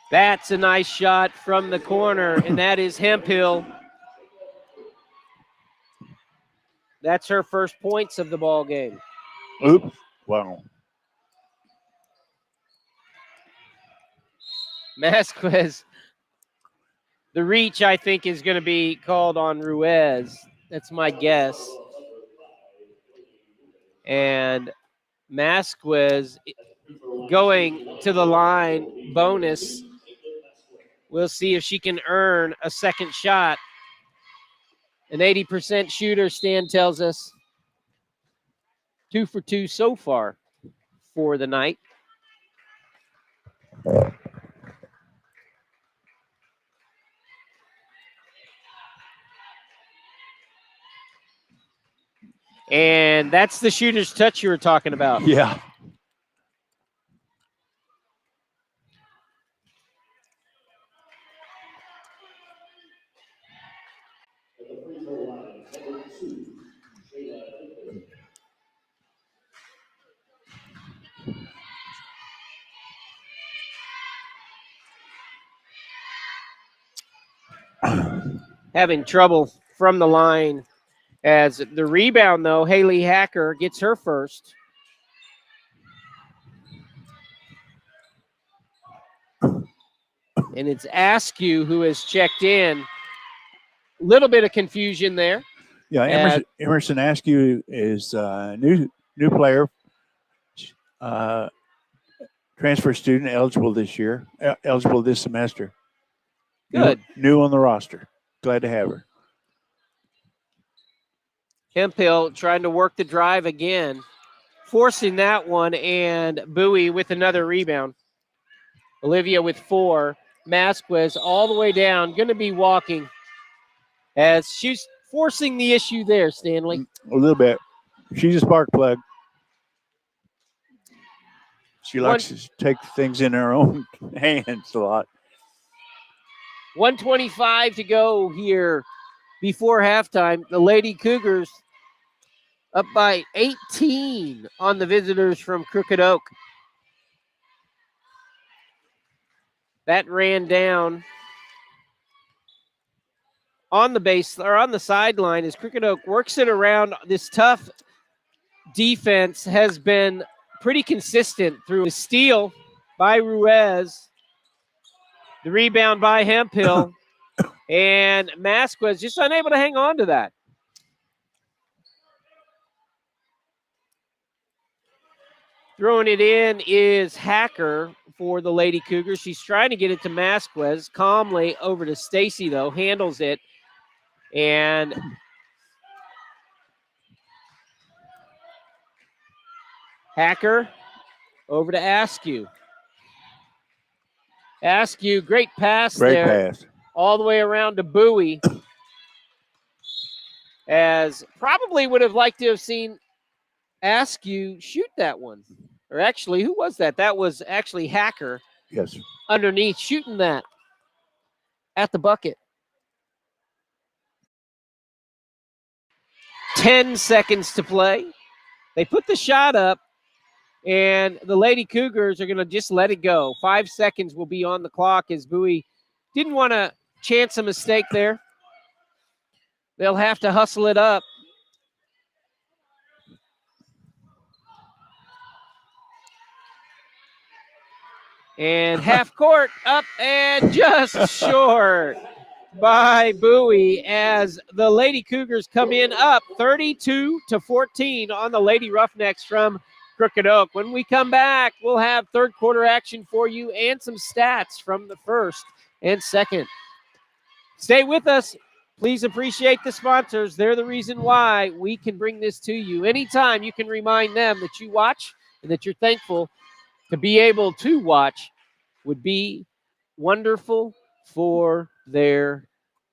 That's a nice shot from the corner, and that is Hemphill. That's her first points of the ball game. Oops. Wow. Masquez. The reach, I think, is going to be called on Ruiz. That's my guess. And Masquez going to the line, bonus. We'll see if she can earn a second shot. An 80% shooter, Stan tells us. 2 for 2 so far for the night. And that's the shooter's touch you were talking about. Yeah. Having trouble from the line. As the rebound, though, Haley Hacker gets her first. And it's Askew who has checked in. A little bit of confusion there. Yeah, Emerson Askew is a new player, transfer student, eligible this semester. Good. New on the roster. Glad to have her. Hemphill trying to work the drive again, forcing that one, and Bowie with another rebound. Olivia with 4. Masquez all the way down, going to be walking as she's forcing the issue there, Stanley. A little bit. She's a spark plug. She likes to take things in her own hands a lot. 1:25 to go here before halftime. The Lady Cougars up by 18 on the visitors from Crooked Oak. That ran down on the base or on the sideline as Crooked Oak works it around. This tough defense has been pretty consistent through the steal by Ruiz, the rebound by Hemphill, and Masquez just unable to hang on to that. Throwing it in is Hacker for the Lady Cougars. She's trying to get it to Masquez. Calmly over to Stacy, though. Handles it. And Hacker over to Askew. Askew, great pass there. Great pass. All the way around to Bowie. As probably would have liked to have seen Askew shoot that one. Or actually, who was that? That was actually Hacker. Yes. Underneath, shooting that at the bucket. 10 seconds to play. They put the shot up, and the Lady Cougars are going to just let it go. 5 seconds will be on the clock as Bowie didn't want to chance a mistake there. They'll have to hustle it up. And half court up and just short by Bowie as the Lady Cougars come in up 32-14 on the Lady Roughnecks from Crooked Oak. When we come back, we'll have third quarter action for you and some stats from the first and second. Stay with us. Please appreciate the sponsors. They're the reason why we can bring this to you. Anytime you can remind them that you watch and that you're thankful to be able to watch would be wonderful for their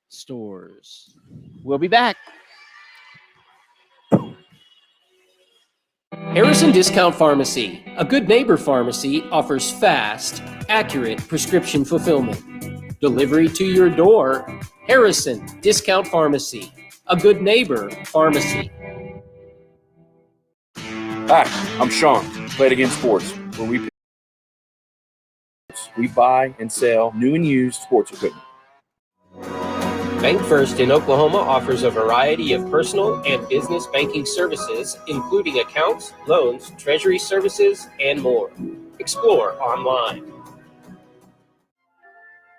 stores. We'll be back. Harrison Discount Pharmacy, a good neighbor pharmacy, offers fast, accurate prescription fulfillment. Delivery to your door. Harrison Discount Pharmacy, a good neighbor pharmacy. Hi, I'm Sean, Play It Again Sports, where we We buy and sell new and used sports equipment. Bank First in Oklahoma offers a variety of personal and business banking services, including accounts, loans, treasury services, and more. Explore online.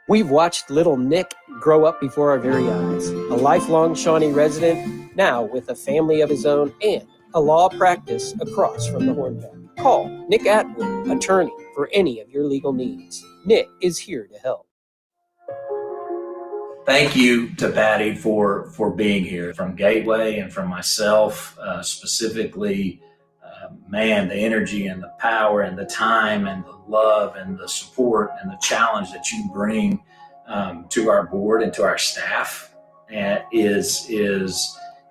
We've watched little Nick grow up before our very eyes. A lifelong Shawnee resident, now with a family of his own and a law practice across from the Hornbeck. Call Nick Atwood, attorney, for any of your legal needs. Nick is here to help. Thank you to Patty for being here. From Gateway and from myself specifically, man, the energy and the power and the time and the love and the support and the challenge that you bring to our board and to our staff is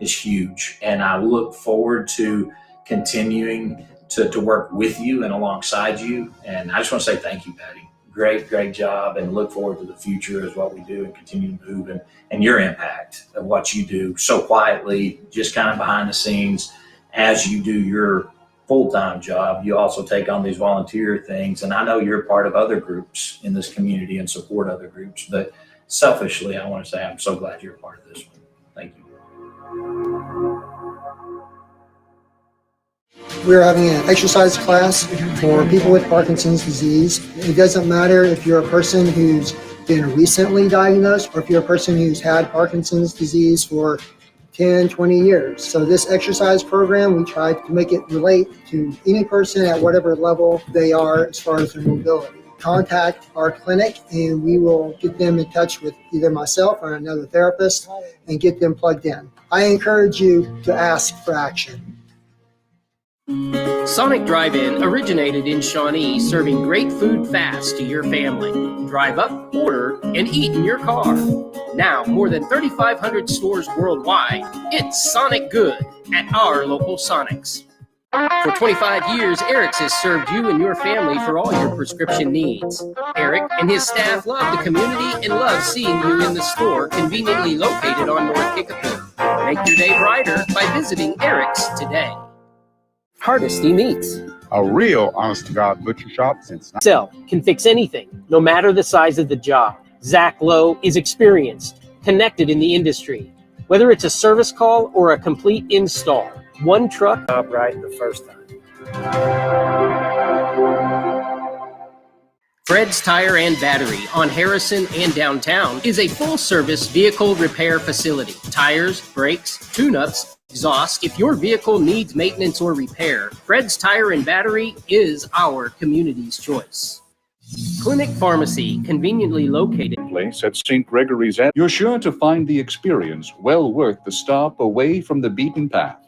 huge. And I look forward to continuing to work with you and alongside you. And I just want to say thank you, Patty. Great job, and look forward to the future as what we do and continue to move and your impact of what you do so quietly, just kind of behind the scenes as you do your full-time job. You also take on these volunteer things, and I know you're part of other groups in this community and support other groups, but selfishly, I want to say I'm so glad you're a part of this one. Thank you. We're having an exercise class for people with Parkinson's disease. It doesn't matter if you're a person who's been recently diagnosed or if you're a person who's had Parkinson's disease for 10, 20 years. So this exercise program, we try to make it relate to any person at whatever level they are as far as their mobility. Contact our clinic and we will get them in touch with either myself or another therapist and get them plugged in. I encourage you to ask for action. Sonic Drive-In originated in Shawnee, serving great food fast to your family. Drive up, order, and eat in your car. Now, more than 3,500 stores worldwide, it's Sonic Good at our local Sonics. For 25 years, Eric's has served you and your family for all your prescription needs. Eric and his staff love the community and love seeing you in the store conveniently located on North Kickapoo. Make your day brighter by visiting Eric's today. Hardesty Meats. A real honest-to-God butcher shop since... Sell can fix anything, no matter the size of the job. Zach Lowe is experienced, connected in the industry. Whether it's a service call or a complete install, one truck job right the first time. Fred's Tire and Battery on Harrison and downtown is a full-service vehicle repair facility. Tires, brakes, tune-ups, exhaust. If your vehicle needs maintenance or repair, Fred's Tire and Battery is our community's choice. Clinic Pharmacy, conveniently located place at St. Gregory's. You're sure to find the experience well worth the stop away from the beaten path.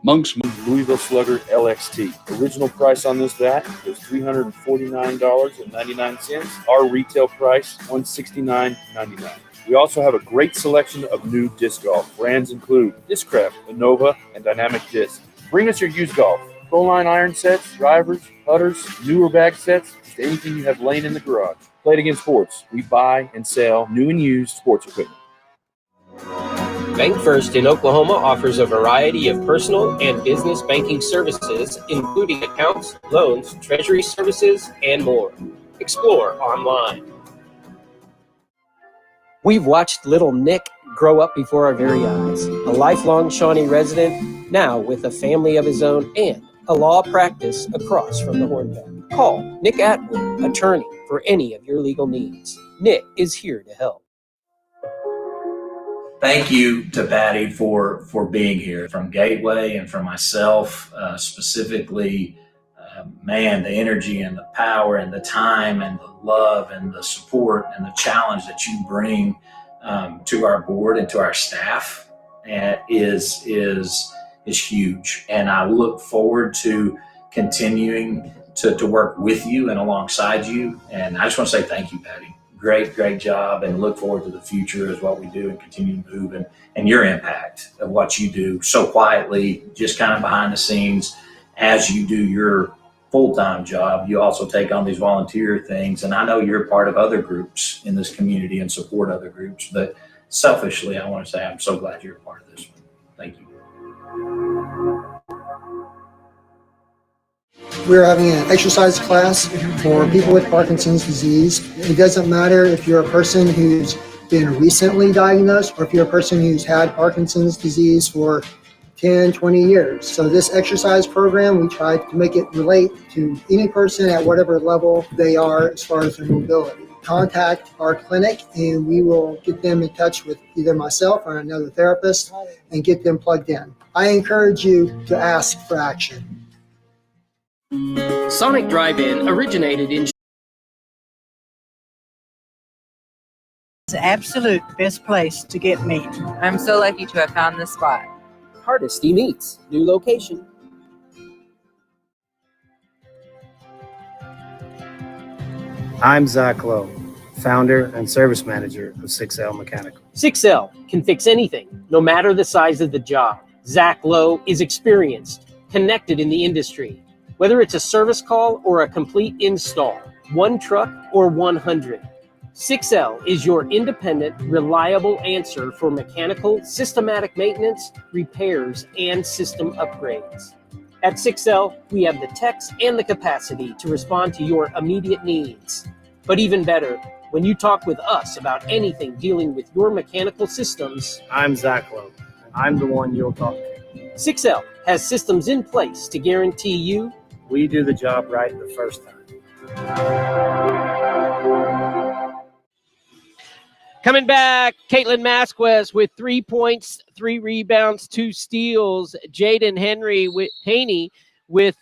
Monk's Louisville Slugger LXT. Original price on this VAT was $349.99. Our retail price, $169.99. We also have a great selection of new disc golf. Brands include Discraft, Innova, and Dynamic Disc. Bring us your used golf. Pro line iron sets, drivers, putters, newer bag sets, just anything you have laying in the garage. Play It Again Sports. We buy and sell new and used sports equipment. Bank First in Oklahoma offers a variety of personal and business banking services, including accounts, loans, treasury services, and more. Explore online. We've watched little Nick grow up before our very eyes. A lifelong Shawnee resident, now with a family of his own and a law practice across from the Hornbeck. Call Nick Atwood, attorney, for any of your legal needs. Nick is here to help. Thank you to Patty for being here. From Gateway and from myself specifically, man, the energy and the power and the time and the love and the support and the challenge that you bring to our board and to our staff is huge. And I look forward to continuing to work with you and alongside you. And I just want to say thank you, Patty. Great job, and look forward to the future as what we do and continue to move and your impact of what you do so quietly, just kind of behind the scenes as you do your full-time job. You also take on these volunteer things, and I know you're part of other groups in this community and support other groups, but selfishly, I want to say I'm so glad you're a part of this one. Thank you. We're having an exercise class for people with Parkinson's disease. It doesn't matter if you're a person who's been recently diagnosed or if you're a person who's had Parkinson's disease for 10, 20 years. So this exercise program, we try to make it relate to any person at whatever level they are as far as their mobility. Contact our clinic and we will get them in touch with either myself or another therapist and get them plugged in. I encourage you to ask for action. Sonic Drive-In originated in It's the absolute best place to get meat. I'm so lucky to have found this spot. Hardesty Meats, new location. I'm Zach Lowe, founder and service manager of 6L Mechanical. 6L can fix anything, no matter the size of the job. Zach Lowe is experienced, connected in the industry. Whether it's a service call or a complete install, one truck or 100, 6L is your independent, reliable answer for mechanical, systematic maintenance, repairs, and system upgrades. At 6L, we have the techs and the capacity to respond to your immediate needs. But even better, when you talk with us about anything dealing with your mechanical systems, I'm Zach Lowe, and I'm the one you'll talk to. 6L has systems in place to guarantee you We do the job right the first time. Coming back, Caitlin Masquez with 3 points, 3 rebounds, 2 steals. Jaden Haney with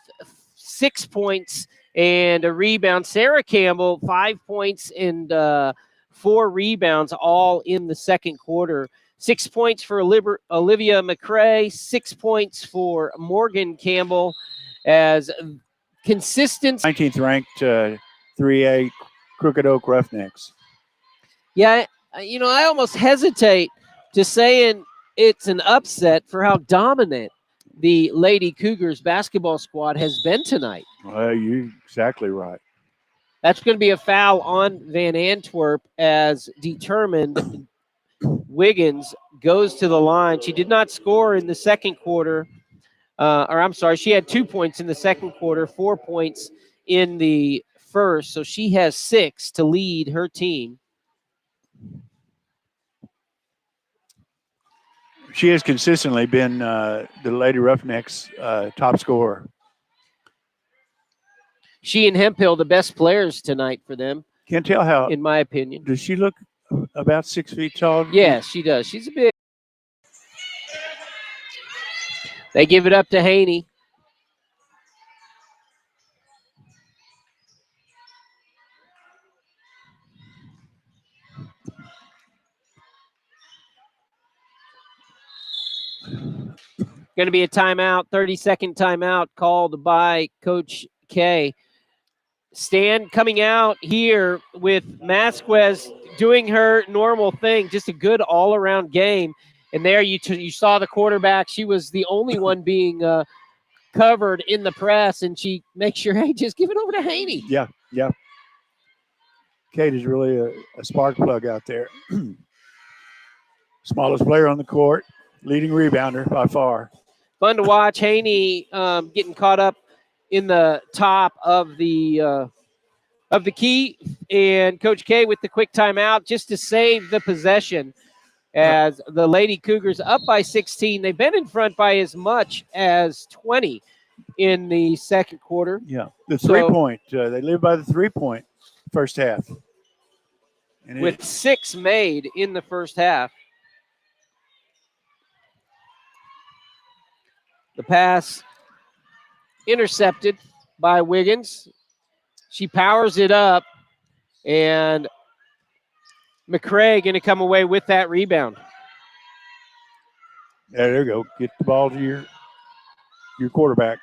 6 points and a rebound. Sarah Campbell, 5 points and 4 rebounds, all in the second quarter. 6 points for Olivia McCrae, 6 points for Morgan Campbell, as consistent. 19th ranked 3A Crooked Oak Roughnecks. Yeah, I almost hesitate to saying it's an upset for how dominant the Lady Cougars basketball squad has been tonight. Well, you're exactly right. That's going to be a foul on Van Antwerp, as determined. Wiggins goes to the line. She did not score in the second quarter. She had 2 points in the second quarter, 4 points in the first. So she has 6 to lead her team. She has consistently been the Lady Roughnecks' top scorer. She and Hemphill, the best players tonight for them. Can't tell how, in my opinion. Does she look about 6 feet tall? Yes, she does. She's a big. They give it up to Haney. Going to be a timeout, 30-second timeout called by Coach K. Stan coming out here with Masquez doing her normal thing, just a good all-around game. And there you saw the quarterback. She was the only one being covered in the press, and she makes sure, hey, just give it over to Haney. Yeah. Kate is really a spark plug out there. Smallest player on the court, leading rebounder by far. Fun to watch. Haney getting caught up in the top of the key, and Coach K with the quick timeout just to save the possession, as the Lady Cougars up by 16. They've been in front by as much as 20 in the second quarter. Yeah, the 3-point. They live by the 3-point first half. And with 6 made in the first half. The pass intercepted by Wiggins. She powers it up, and McCrae going to come away with that rebound. Yeah, there you go. Get the ball to your quarterback.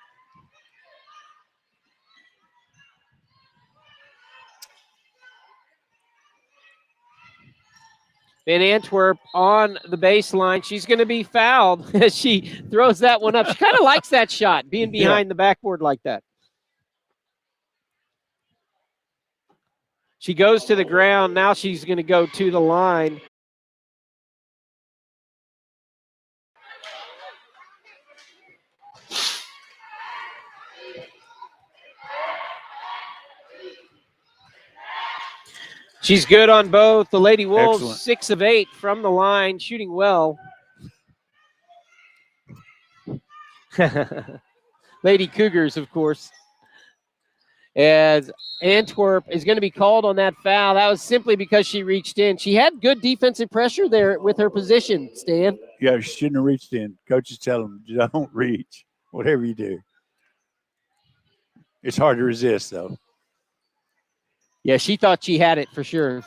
Van Antwerp on the baseline. She's going to be fouled as she throws that one up. She kind of likes that shot, being behind the backboard like that. She goes to the ground. Now she's going to go to the line. She's good on both. The Lady Wolves, Excellent. 6 of 8 from the line, shooting well. Lady Cougars, of course. As Antwerp is going to be called on that foul. That was simply because she reached in. She had good defensive pressure there with her position, Stan. Yeah, she shouldn't have reached in. Coaches tell them, don't reach, whatever you do. It's hard to resist, though. Yeah, she thought she had it for sure.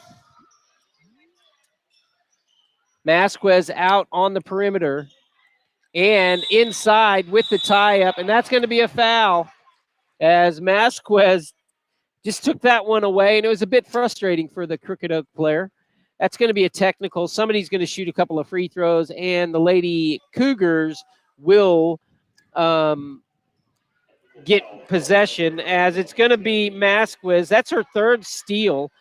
Masquez out on the perimeter and inside with the tie-up, and that's going to be a foul as Masquez just took that one away, and it was a bit frustrating for the Crooked Oak player. That's going to be a technical. Somebody's going to shoot a couple of free throws, and the Lady Cougars will get possession as it's going to be Masquez. That's her third steal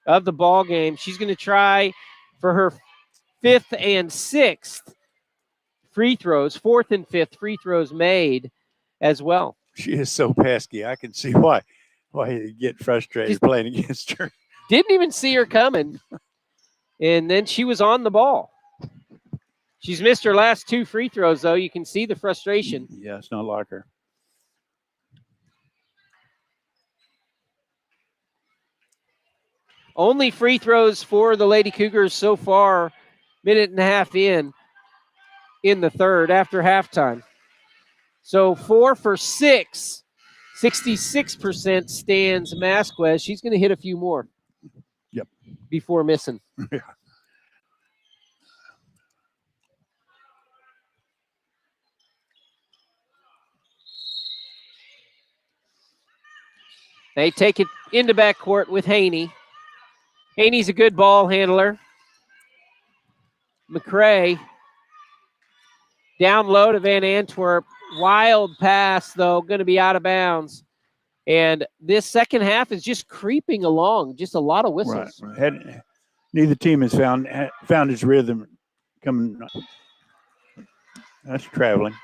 of the ball game. She's going to try for her 5th and 6th free throws, 4th and 5th free throws made as well. She is so pesky. I can see why you get frustrated playing against her. Didn't even see her coming, and then she was on the ball. She's missed her last 2 free throws, though. You can see the frustration. Yeah, it's not like her. Only free throws for the Lady Cougars so far, minute and a half in the third after halftime. So 4 for 6, 66% stands Masquez. She's going to hit a few more. Yep. Before missing. Yeah. They take it into backcourt with Haney. Haney's a good ball handler. McCrae down low to Van Antwerp. Wild pass, though, going to be out of bounds. And this second half is just creeping along. Just a lot of whistles. Right. Neither team has found its rhythm coming. That's traveling.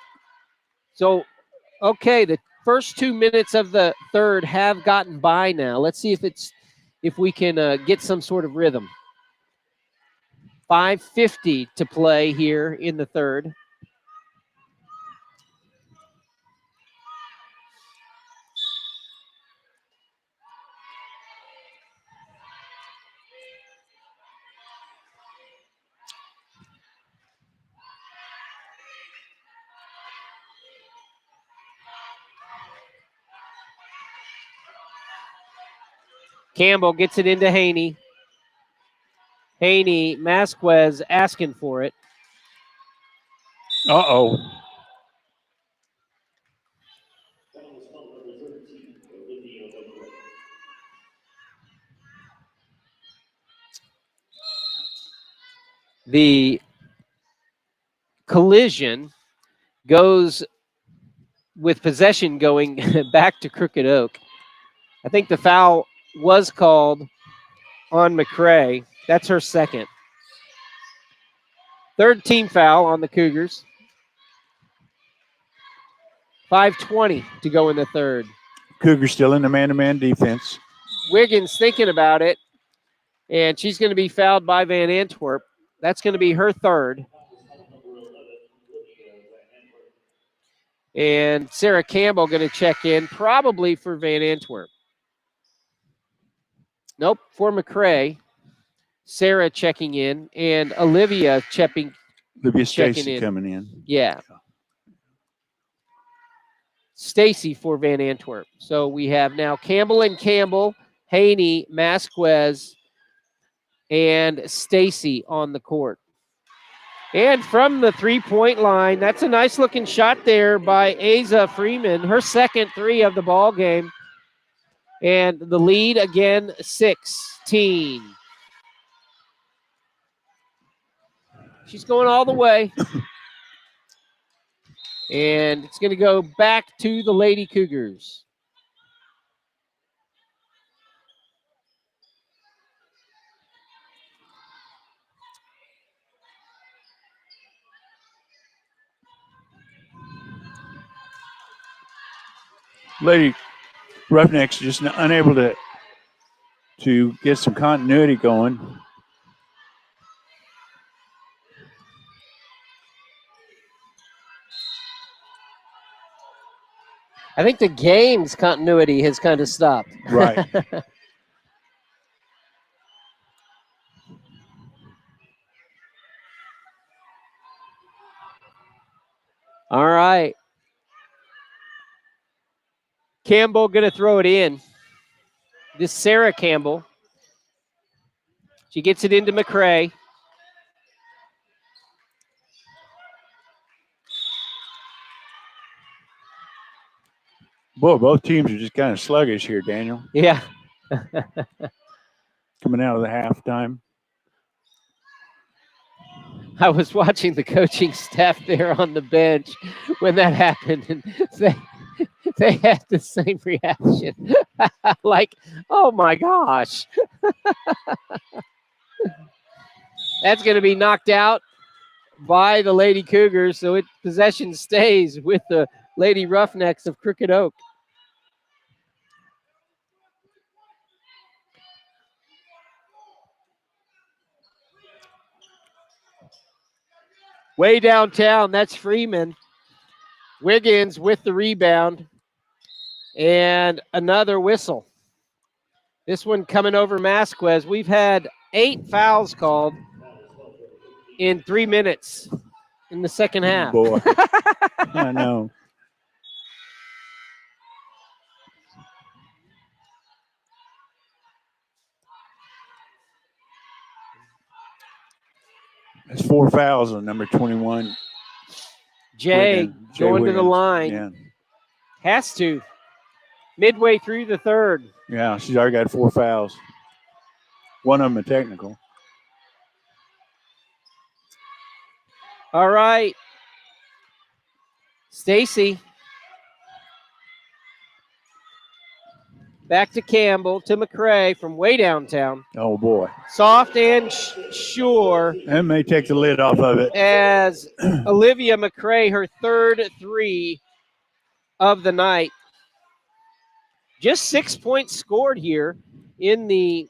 So, okay, the first 2 minutes of the third have gotten by now. Let's see if we can get some sort of rhythm. 5:50 to play here in the third. Campbell gets it into Haney. Haney, Masquez asking for it. Uh-oh. The collision goes with possession going back to Crooked Oak. I think the foul was called on McCrae. That's her second. Third team foul on the Cougars. 5:20 to go in the third. Cougars still in the man-to-man defense. Wiggins thinking about it, and she's going to be fouled by Van Antwerp. That's going to be her third. And Sarah Campbell going to check in, probably for Van Antwerp. Nope, for McCrae. Sarah checking in, and Olivia checking Stacy in. coming in. Yeah. Stacy for Van Antwerp. So we have now Campbell and Campbell, Haney, Masquez, and Stacy on the court. And from the three-point line, that's a nice-looking shot there by Asa Freeman, her second 3 of the ball game. And the lead again, 16. She's going all the way. And it's going to go back to the Lady Cougars. Lady Roughnecks just unable to to get some continuity going. I think the game's continuity has kind of stopped. Right. All right. Campbell going to throw it in. This Sarah Campbell. She gets it into McCray. Boy, both teams are just kind of sluggish here, Daniel. Yeah. Coming out of the halftime. I was watching the coaching staff there on the bench when that happened, and they had the same reaction. Like, oh my gosh. That's going to be knocked out by the Lady Cougars, so possession stays with the Lady Roughnecks of Crooked Oak. Way downtown, that's Freeman. Wiggins with the rebound. And another whistle. This one coming over Masquez. We've had 8 fouls called in 3 minutes in the second half. Boy, I know. That's 4 fouls on number 21. Jay going to the line. Yeah. Has to. Midway through the third. Yeah, she's already got 4 fouls. One of them a technical. All right. Stacy. Back to Campbell, to McCray from way downtown. Oh, boy. Soft and sure. That may take the lid off of it. As Olivia McCray, her third 3 of the night. Just 6 points scored here in the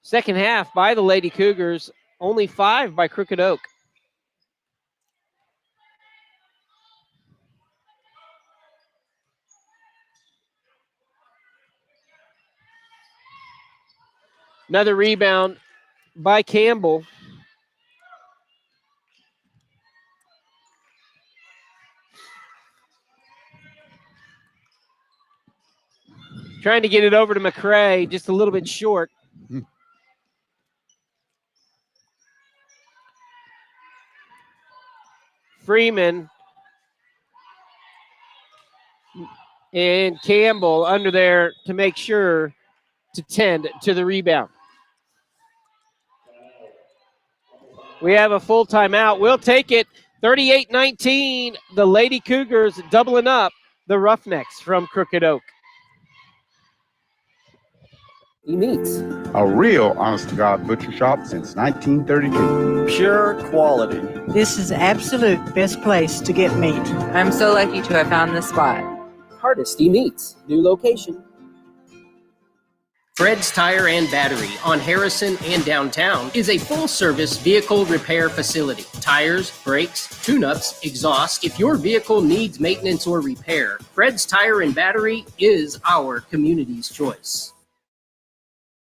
second half by the Lady Cougars. Only 5 by Crooked Oak. Another rebound by Campbell. Trying to get it over to McCray, just a little bit short. Freeman and Campbell under there to make sure to tend to the rebound. We have a full timeout. We'll take it. 38-19. The Lady Cougars doubling up the Roughnecks from Crooked Oak. He meets a real honest-to-God butcher shop since 1932. Pure quality. This is the absolute best place to get meat. I'm so lucky to have found this spot. Hardesty Meats, new location. Fred's Tire and Battery on Harrison and downtown is a full-service vehicle repair facility. Tires, brakes, tune-ups, exhaust. If your vehicle needs maintenance or repair, Fred's Tire and Battery is our community's choice.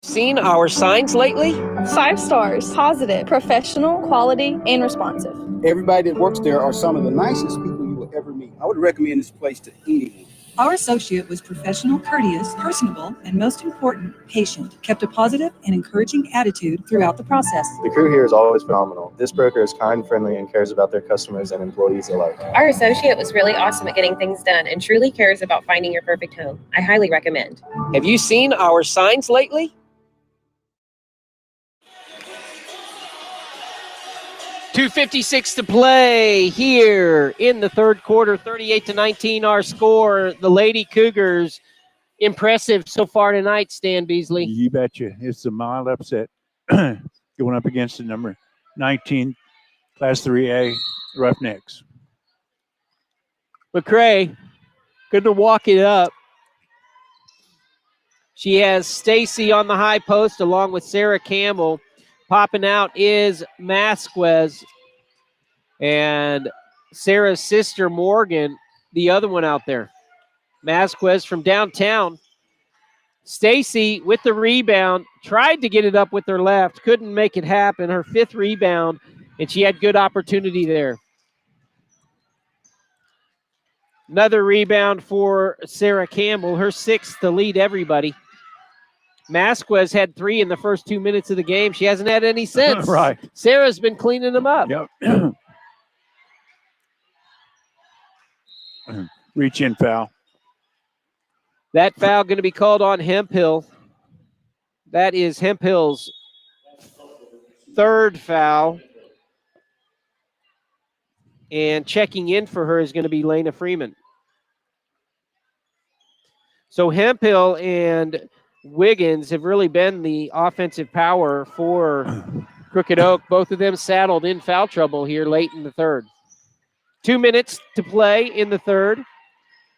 Seen our signs lately? 5 stars, positive, professional, quality, and responsive. Everybody that works there are some of the nicest people you will ever meet. I would recommend this place to anyone. Our associate was professional, courteous, personable, and most important, patient. Kept a positive and encouraging attitude throughout the process. The crew here is always phenomenal. This broker is kind, friendly, and cares about their customers and employees alike. Our associate was really awesome at getting things done and truly cares about finding your perfect home. I highly recommend. Have you seen our signs lately? 2:56 to play here in the third quarter. 38-19 our score. The Lady Cougars impressive so far tonight, Stan Beasley. You betcha. It's a mild upset going up against the number 19 Class 3A Roughnecks. McCray, good to walk it up. She has Stacy on the high post along with Sarah Campbell. Popping out is Masquez. And Sarah's sister, Morgan, the other one out there. Masquez from downtown. Stacy with the rebound, tried to get it up with her left, couldn't make it happen. Her 5th rebound, and she had good opportunity there. Another rebound for Sarah Campbell, her 6th to lead everybody. Masquez had 3 in the first 2 minutes of the game. She hasn't had any since. Right. Sarah's been cleaning them up. Yep. Reach in foul. That foul going to be called on Hemphill. That is Hemphill's 3rd foul. And checking in for her is going to be Lena Freeman. So Hemphill and Wiggins have really been the offensive power for Crooked Oak. Both of them saddled in foul trouble here late in the 3rd. 2 minutes to play in the 3rd.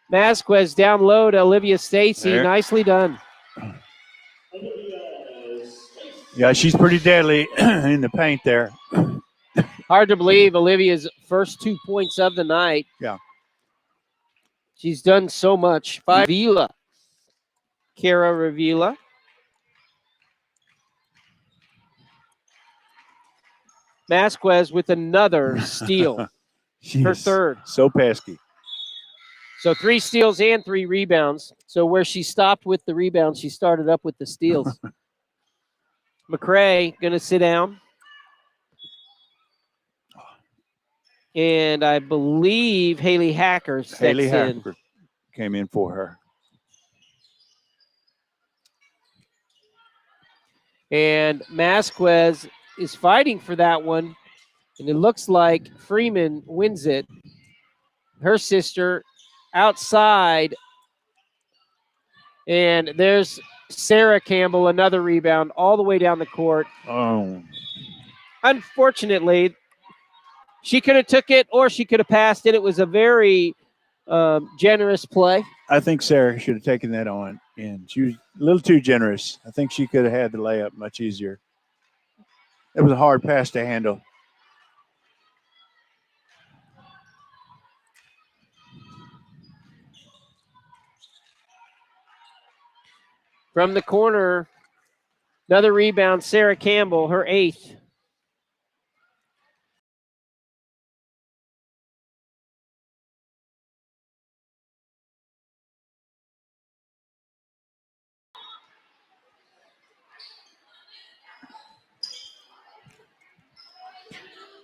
Masquez down low to Olivia Stacy. There. Nicely done. Yeah, she's pretty deadly in the paint there. Hard to believe Olivia's first 2 points of the night. Yeah. She's done so much. Revila. Kara Revila. Masquez with another steal. Her She's 3rd. so pesky. So 3 steals and 3 rebounds. So where she stopped with the rebounds, she started up with the steals. McCray going to sit down. And I believe Haley Hacker steps Haley in. Hacker came in for her. And Masquez is fighting for that one. And it looks like Freeman wins it. Her sister outside. And there's Sarah Campbell, another rebound all the way down the court. Oh. Unfortunately, she could have took it or she could have passed it. It was a very generous play. I think Sarah should have taken that on, and she was a little too generous. I think she could have had the layup much easier. It was a hard pass to handle. From the corner, another rebound, Sarah Campbell, her 8th.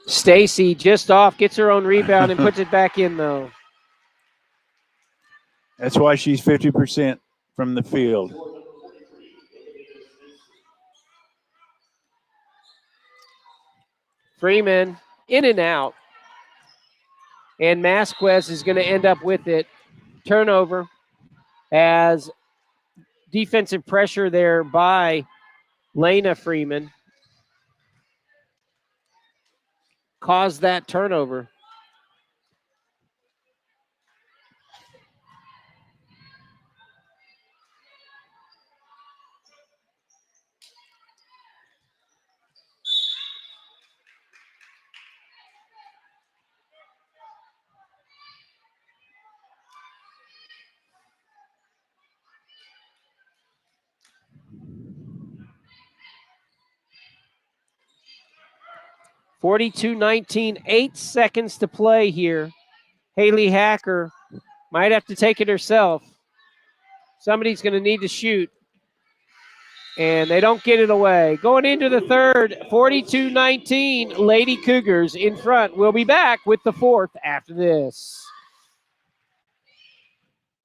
Stacy just off, gets her own rebound and puts it back in, though. That's why she's 50% from the field. Freeman in and out. And Masquez is going to end up with it. Turnover as defensive pressure there by Lena Freeman caused that turnover. (42-19), 8 seconds to play here. Haley Hacker might have to take it herself. Somebody's going to need to shoot. And they don't get it away. Going into the 3rd, 42-19, Lady Cougars in front. We'll be back with the 4th after this.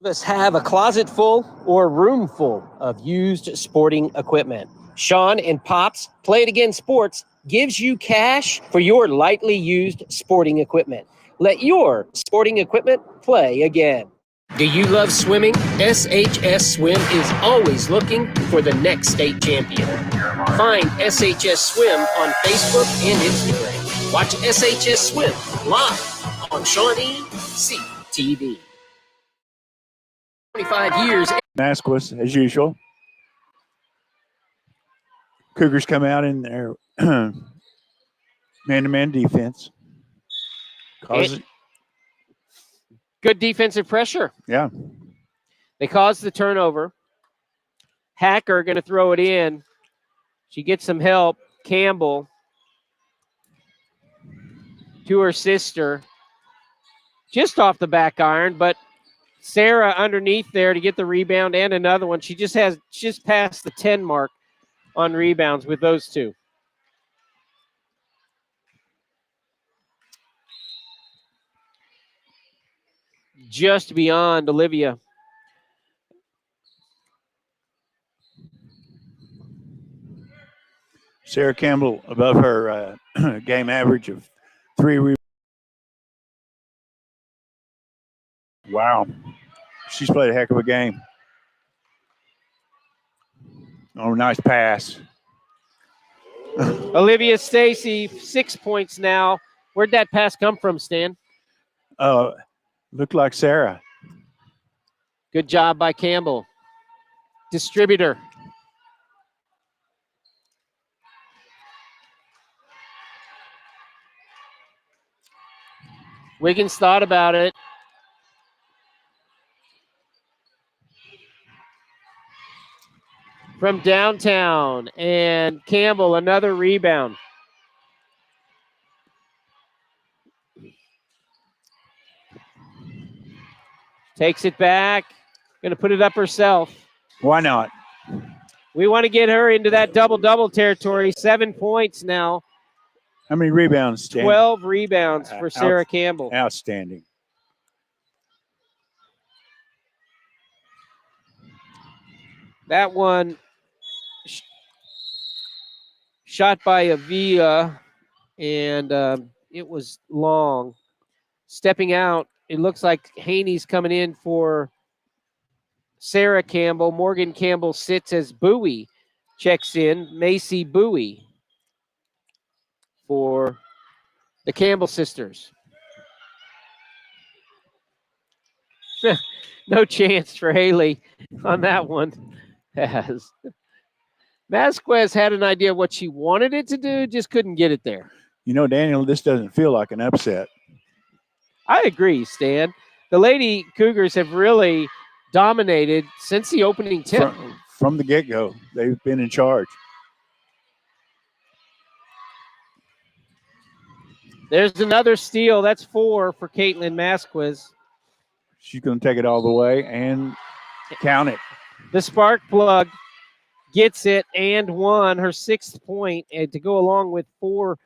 Us have a closet full or room full of used sporting equipment. Sean and Pops Play It Again Sports gives you cash for your lightly used sporting equipment. Let your sporting equipment play again. Do you love swimming? SHS Swim is always looking for the next state champion. Find SHS Swim on Facebook and Instagram. Watch SHS Swim live on Shawnee CTV. 25 years. Masquez, as usual. Cougars come out in their man-to-man defense. Good defensive pressure. Yeah. They caused the turnover. Hacker going to throw it in. She gets some help. Campbell to her sister. Just off the back iron, but Sarah underneath there to get the rebound and another one. She just passed the 10 mark on rebounds with those two. Just beyond Olivia. Sarah Campbell above her game average of 3 rebounds. Wow. She's played a heck of a game. Oh, nice pass. Olivia Stacy, 6 points now. Where'd that pass come from, Stan? Looked like Sarah. Good job by Campbell. Distributor. Wiggins thought about it. From downtown, and Campbell, another rebound. Takes it back. Going to put it up herself. Why not? We want to get her into that double-double territory. 7 points now. How many rebounds, Stan? 12 rebounds for Sarah Campbell. Outstanding. That one shot by Avia, and it was long. Stepping out, it looks like Haney's coming in for Sarah Campbell. Morgan Campbell sits as Bowie checks in. Macy Bowie for the Campbell sisters. No chance for Haley on that one. As Vasquez had an idea of what she wanted it to do, just couldn't get it there. You know, Daniel, this doesn't feel like an upset. I agree, Stan. The Lady Cougars have really dominated since the opening tip. From the get-go, they've been in charge. There's another steal. That's 4 for Caitlin Vasquez. She's going to take it all the way and count it. The spark plug gets it and won her 6th point, and to go along with four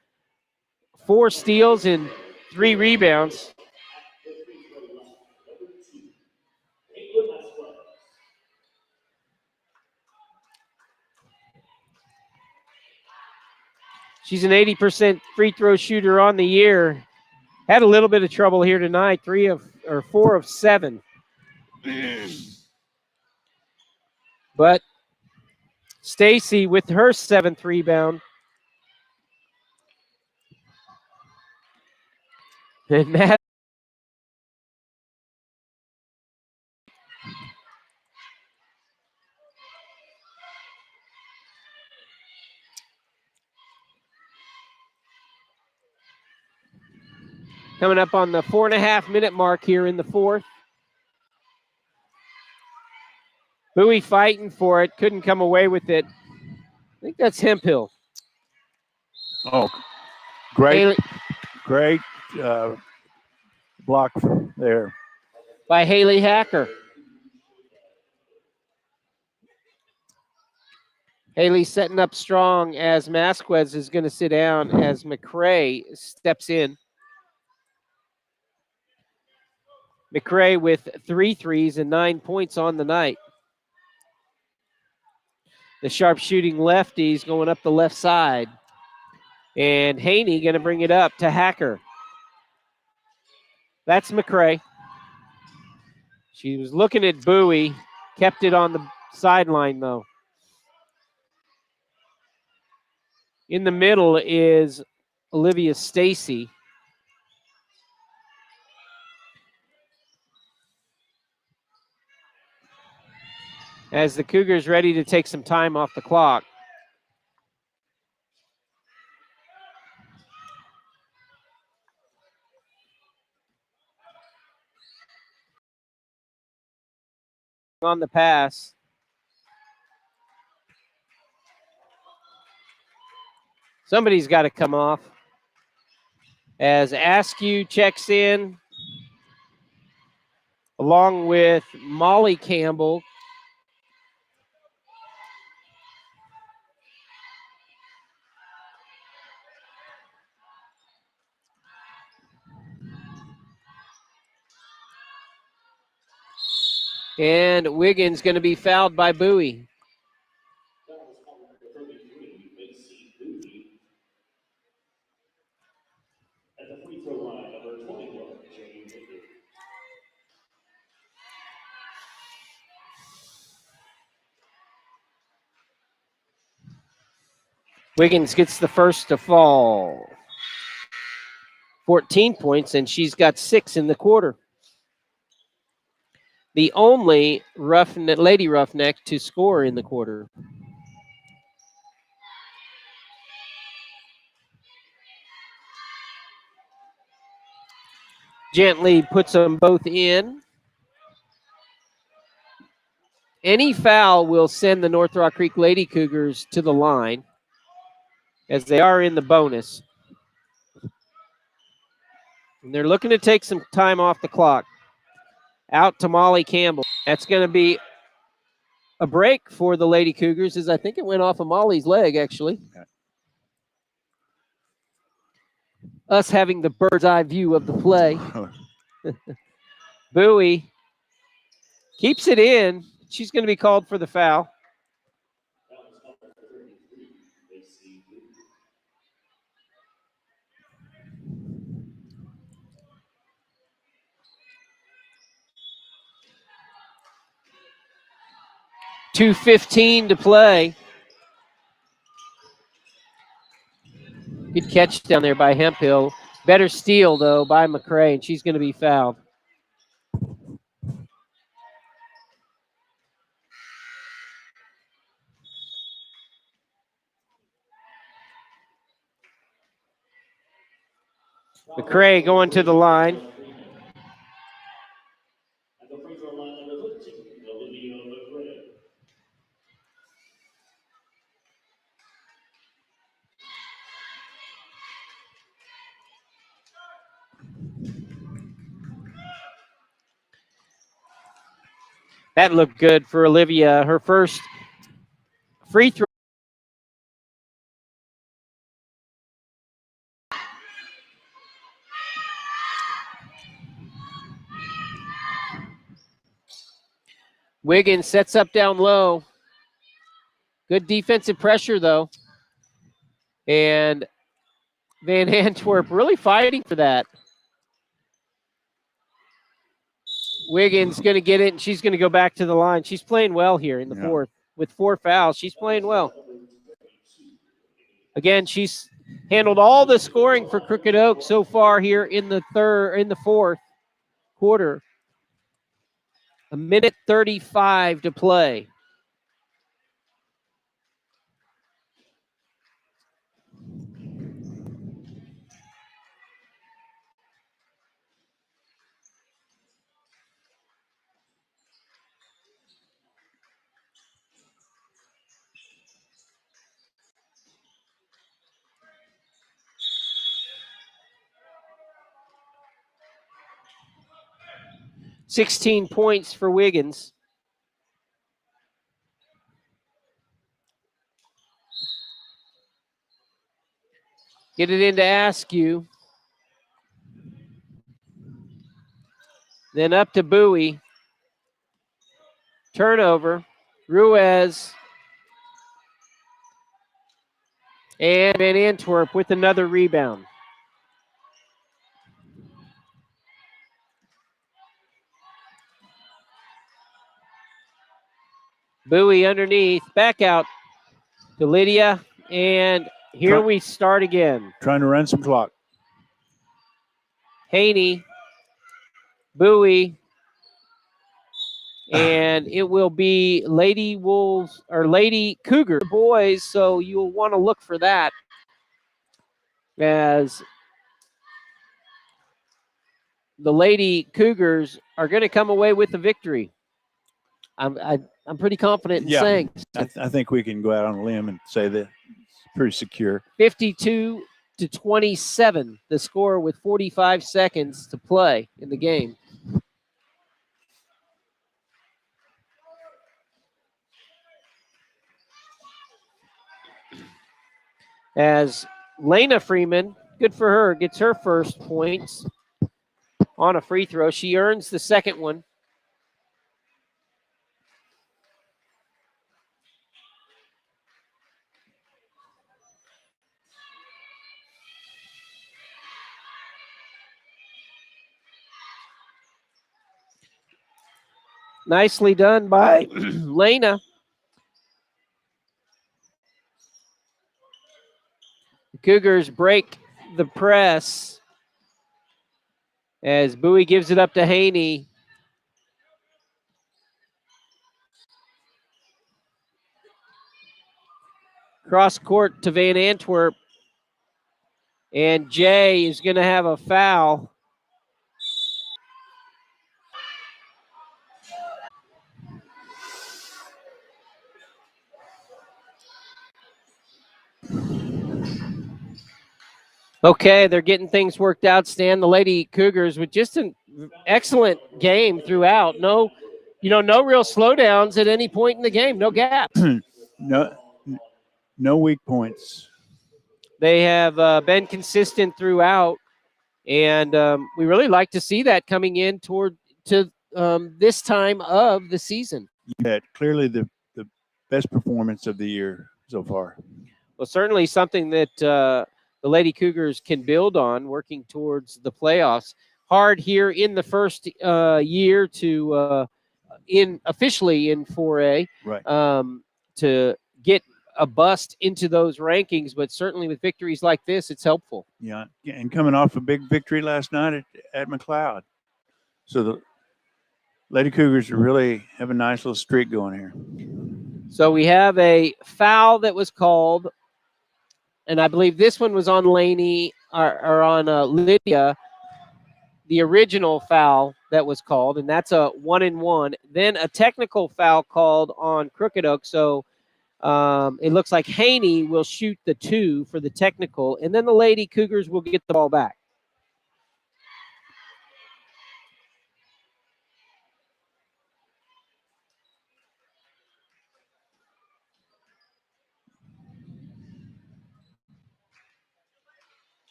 steals and 3 rebounds. She's an 80% free throw shooter on the year. Had a little bit of trouble here tonight. 4 of 7. But Stacy with her 7th rebound. And Matt. Coming up on the 4.5-minute mark here in the 4th. Bowie fighting for it. Couldn't come away with it. I think that's Hemphill. Oh, great block there. By Haley Hacker. Haley setting up strong as Vasquez is going to sit down as McCrae steps in. McCrae with 3 threes and 9 points on the night. The sharp shooting lefties going up the left side. And Haney going to bring it up to Hacker. That's McCrae. She was looking at Bowie, kept it on the sideline though. In the middle is Olivia Stacy. As the Cougars ready to take some time off the clock. on the pass. Somebody's got to come off. As Askew checks in, along with Molly Campbell. And Wiggins going to be fouled by Bowie. Wiggins gets the first to fall. 14 points, and she's got 6 in the quarter. The only Lady Roughneck to score in the quarter. Gently puts them both in. Any foul will send the North Rock Creek Lady Cougars to the line, as they are in the bonus. And they're looking to take some time off the clock. Out to Molly Campbell. That's going to be a break for the Lady Cougars, as I think it went off of Molly's leg, actually. Okay. Us having the bird's eye view of the play. Bowie keeps it in. She's going to be called for the foul. .2:15 to play. Good catch down there by Hemphill. Better steal, though, by McCray, and she's going to be fouled. McCray going to the line. That looked good for Olivia. Her first free throw. Wiggins sets up down low. Good defensive pressure, though. And Van Antwerp really fighting for that. Wiggins going to get it, and she's going to go back to the line. She's playing well here in the fourth. With 4 fouls, she's playing well. Again, she's handled all the scoring for Crooked Oak so far here in the fourth quarter. 1:35 to play. $16 points for Wiggins. Get it into Askew. Then up to Bowie. Turnover. Ruiz. And Van Antwerp with another rebound. Bowie underneath. Back out to Lydia. And here we start again. Trying to run some clock. Haney. Bowie. And it will be Lady Wolves or Lady Cougar boys, so you'll want to look for that as the Lady Cougars are going to come away with the victory. I'm pretty confident in Yeah. saying. I think we can go out on a limb and say that it's pretty secure. 52-27, the score with 45 seconds to play in the game. As Lena Freeman, good for her, gets her first points on a free throw. She earns the second one. Nicely done by Lena. The Cougars break the press as Bowie gives it up to Haney. Cross court to Van Antwerp. And Jay is going to have a foul. Okay, they're getting things worked out, Stan. The Lady Cougars with just an excellent game throughout. No real slowdowns at any point in the game. No gaps. No weak points. They have been consistent throughout, and we really like to see that coming in to this time of the season. Yeah, clearly the best performance of the year so far. Well, certainly something that the Lady Cougars can build on, working towards the playoffs. Hard here in the first year to officially in 4A, right? To get a bust into those rankings, but certainly with victories like this, it's helpful. Yeah, and coming off a big victory last night at McLeod, so the Lady Cougars really have a nice little streak going here. So we have a foul that was called, and I believe this one was on Laney or on Lydia, the original foul that was called, and that's a 1-and-1. Then a technical foul called on Crooked Oak. So it looks like Haney will shoot the 2 for the technical, and then the Lady Cougars will get the ball back.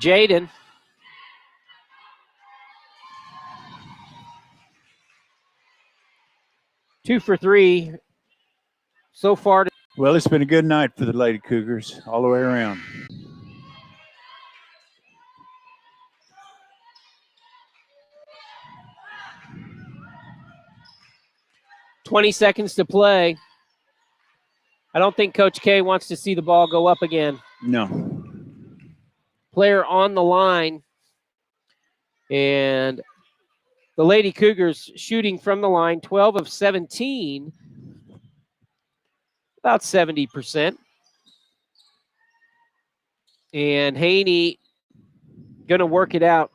Jaden. Two for 3 so far. Well, it's been a good night for the Lady Cougars all the way around. $20 seconds to play. I don't think Coach K wants to see the ball go up again. No. Player on the line. And the Lady Cougars shooting from the line, 12 of 17, about 70%. And Haney going to work it out.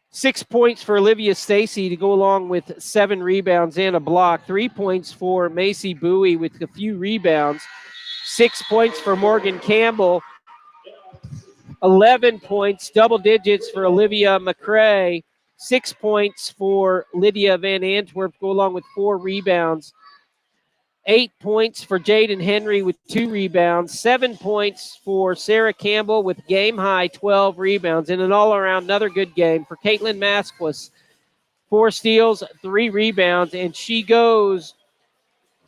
6 points for Olivia Stacy to go along with 7 rebounds and a block. 3 points for Macy Bowie with a few rebounds. 6 points for Morgan Campbell. 11 points, double digits for Olivia McCrae. 6 points for Lydia Van Antwerp, go along with 4 rebounds. 8 points for Jaden Henry with 2 rebounds. 7 points for Sarah Campbell with game-high 12 rebounds. And an all-around, another good game for Caitlin Masquis. 4 steals, 3 rebounds, and she goes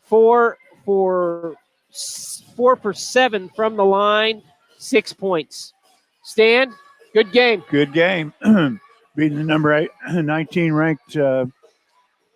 4 for 7 from the line, 6 points. Stan, good game. Good game. Beating the number 19 ranked